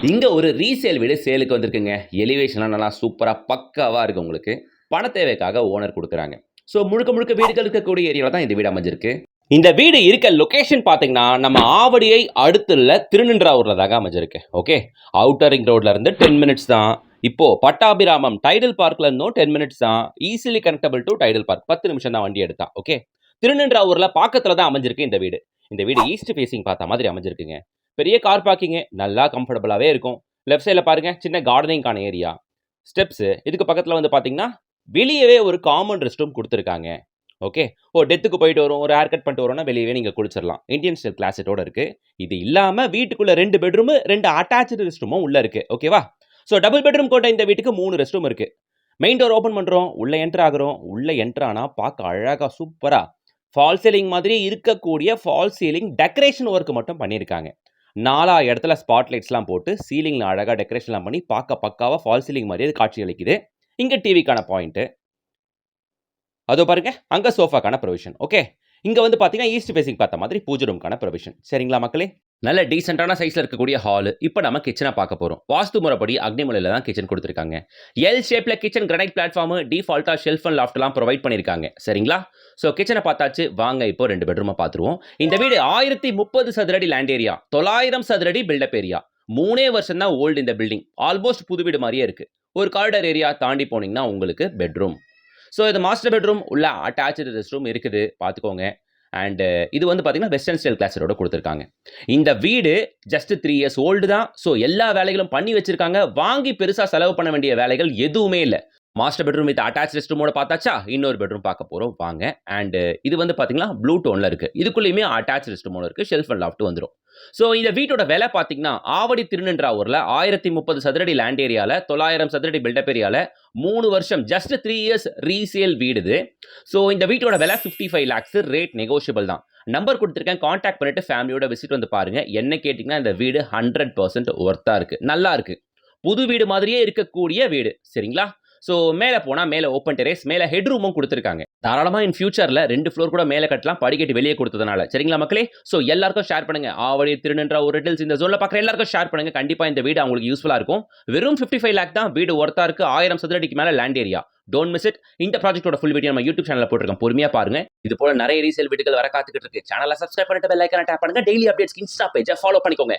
இங்க ஒரு ரீசேல் வீடு சேலுக்கு வந்திருக்குங்க. எலிவேஷன்லாம் நல்லா சூப்பரா பக்காவா இருக்கு உங்களுக்கு. பண தேவைக்காக ஓனர் குடுக்குறாங்க. ஸோ முழுக்க முழுக்க வீடுகள் இருக்கக்கூடிய ஏரியால தான் இந்த வீடு அமைஞ்சிருக்கு. இந்த வீடு இருக்க லொகேஷன் பார்த்தீங்கன்னா, நம்ம ஆவடியை அடுத்துள்ள திருநின்றாவூர்ல தாங்க அமைஞ்சிருக்கு. ஓகே. அவுட்டர் ரிங் ரோட்ல இருந்து 10 மினிட்ஸ் தான். இப்போ பட்டாபிராமம் டைடல் பார்க்ல இருந்தும் 10 மினிட்ஸ் தான். Easily connectable to Tidel Park. 10 நிமிஷம் தான் வண்டி எடுத்தா. ஓகே. திருநின்றாவூர்ல பக்கத்துல தான் அமைஞ்சிருக்கு இந்த வீடு. இந்த வீடு ஈஸ்ட் ஃபேசிங் பார்த்த மாதிரி அமைஞ்சிருக்குங்க. பெரிய கார் பார்க்கிங் நல்லா கம்ஃபர்டபுளாவே இருக்கும். லெஃப்ட் சைடுல பாருங்க சின்ன கார்டனிங்கான ஏரியா. ஸ்டெப்ஸ் இதுக்கு பக்கத்துல வந்து பாத்தீங்கன்னா வெளியவே ஒரு காமன் ரெஸ்ட் ரூம் கொடுத்துருக்காங்க. ஓகே. டெத்துக்கு போயிட்டு வரும், ஒரு ஹேர் கட் பண்ணிட்டு வரோம்னா வெளியவே நீங்க குளிச்சிடலாம். இந்தியன் ஸ்டைல் கிளாஸட்டோட இருக்கு. இது இல்லாம வீட்டுக்குள்ள 2 பெட்ரூம், 2 அட்டாச்டு ரெஸ்ட் ரூமும் உள்ள இருக்கு. ஓகேவா? ஸோ டபுள் பெட்ரூம் கொண்ட இந்த வீட்டுக்கு 3 ரெஸ்ட் ரூம் இருக்கு. மெயின் டோர் ஓப்பன் பண்றோம், உள்ள என்டர் ஆகுறோம். உள்ள என்டர் ஆனா பார்க்க அழகா சூப்பரா ஃபால் சீலிங் மாதிரி இருக்கக்கூடிய ஃபால் சீலிங் டெக்கரேஷன் ஒர்க் மட்டும் பண்ணியிருக்காங்க. 4 இடத்துல ஸ்பாட் லைட்ஸ்லாம் போட்டு சீலிங்ல அழகா டெக்கரேஷன்லாம் பண்ணி பார்க்க பக்காவா ஃபால் சீலிங் மாதிரியே காட்சி அளிக்குது. இங்க டிவிக்கான பாயிண்ட். அதோ பாருங்க அங்க சோஃபாக்கான ப்ரொவிஷன். ஓகே. இங்க வந்து பாத்தீங்கன்னா ஈஸ்ட் ஃபேசிங் பார்த்த மாதிரி பூஜை ரூம்க்கான ப்ரொவிஷன். சரிங்களா மக்களே? நல்ல டீசென்ட்டான சைஸ்ல இருக்கக்கூடிய ஹால். இப்போ நம்ம கிச்சனை பார்க்க போறோம். வாஸ்து முறைப்படி அக்னிமலையில தான் கிச்சன் கொடுத்துருக்காங்க. எல் ஷேப்ல கிச்சன் கிரானைட் பிளாட்ஃபார்ம், டிஃபால்ட்டா ஷெல்ஃப் அண்ட் லாஃப்ட்லாம் ப்ரொவைட் பண்ணிருக்காங்க. சரிங்களா? ஸோ கிச்சனை பார்த்தாச்சு. வாங்க இப்போ 2 பெட்ரூமை பார்த்துருவோம். இந்த வீடு 1030 சதுரடி லேண்ட் ஏரியா, 900 சதுரடி பில்டப் ஏரியா. 3 வருஷம் தான் ஓல்டு இந்த பில்டிங். ஆல்மோஸ்ட் புது வீடு மாதிரியே இருக்கு. ஒரு காரிடார் ஏரியா தாண்டி போனீங்கன்னா உங்களுக்கு பெட்ரூம். ஸோ இது மாஸ்டர் பெட்ரூம் உள்ள அட்டாச்சு ரெஸ்ட் ரூம் இருக்குது பார்த்துக்கோங்க. அண்ட் இது வந்து பார்த்தீங்கன்னா வெஸ்டர்ன் ஸ்டைல் கிளாஸரோட கொடுத்துருக்காங்க. இந்த வீடு ஜஸ்ட் 3 இயர்ஸ் ஓல்டு தான். ஸோ எல்லா வேலைகளும் பண்ணி வச்சிருக்காங்க. வாங்கி பெருசாக செலவு பண்ண வேண்டிய வேலைகள் எதுவுமே இல்லை. மாஸ்டர் பெட்ரூம் வித் அட்டாச் ரெஸ்ட் ரூமோட பார்த்தாச்சா, இன்னொரு பெட்ரூம் பார்க்க போகிறோம் வாங்க. அண்ட் இது வந்து பார்த்தீங்கன்னா ப்ளூ டோனில் இருக்குது. இதுக்குள்ளேயுமே அட்டாச் ரெஸ்ட் ரூமோட இருக்குது. ஷெல்ஃப் அண்ட் லாஃப்ட் வந்துடும். ஸோ இந்த வீட்டோட விலை பார்த்தீங்கன்னா ஆவடி திருநின்றாவூரில் 1030 சதுரடி லேண்ட் ஏரியாவில் 900 சதுரடி பில்டப் ஏரியாவில் 3 வருஷம் ஜஸ்ட் 3 இயர்ஸ் ரீசேல் வீடு இது. ஸோ இந்த வீட்டோட விலை 55 lakhs. ரேட் நெகோஷியபிள் தான். நம்பர் கொடுத்துருக்கேன், கான்டாக்ட் பண்ணிட்டு ஃபேமிலியோட விசிட் வந்து பாருங்க. என்ன கேட்டிங்கன்னா இந்த வீடு 100% ஒர்த்தாக இருக்குது, நல்லா இருக்குது. புது வீடு மாதிரியே இருக்கக்கூடிய வீடு. சரிங்களா? ஸோ மேலே போனால் மேலே ஓப்பன் டெரேஸ், மேலே ஹெட் ரூமும் கொடுத்துருக்காங்க. தாராளமாக இன் ஃபியூச்சரில் 2 ஃப்ளோர் கூட மேலே கட்டலாம், படிக்கட்டு வெளியே கொடுத்ததுனால. சரிங்களா மக்களே? ஸோ எல்லாருக்கும் ஷேர் பண்ணுங்க. ஆவடி திருநின்றா ஒரு ரெட்டில்ஸ் இந்த ஜோனில் பார்க்குற எல்லாருக்கும் ஷேர் பண்ணுங்க. கண்டிப்பாக இந்த வீடு அவங்களுக்கு யூஸ்ஃபுல்லாக இருக்கும். வெறும் 55 lakh தான் வீடு ஒர்த்தாக இருக்குது. 1000 சதுரடிக்கு மேலே land area. Don't miss it. இந்த ப்ராஜெக்ட்டோட ஃபுல் வீடியோ நம்ம யூடியூப் சேனலில் போட்டிருக்கோம், பொறுமையாக பாருங்க. இது போல நிறைய ரீசேல் வீடுகள் வர காத்துக்கிட்டு இருக்கு. சேனலை சப்ஸ்கிரைப் பண்ணிட்டு பெல் ஐக்கானை டேப் பண்ணுங்க. டெய்லி அப்டேட்ஸ்க்கு இன்ஸ்டா பேஜை ஃபாலோ பண்ணிக்கோங்க.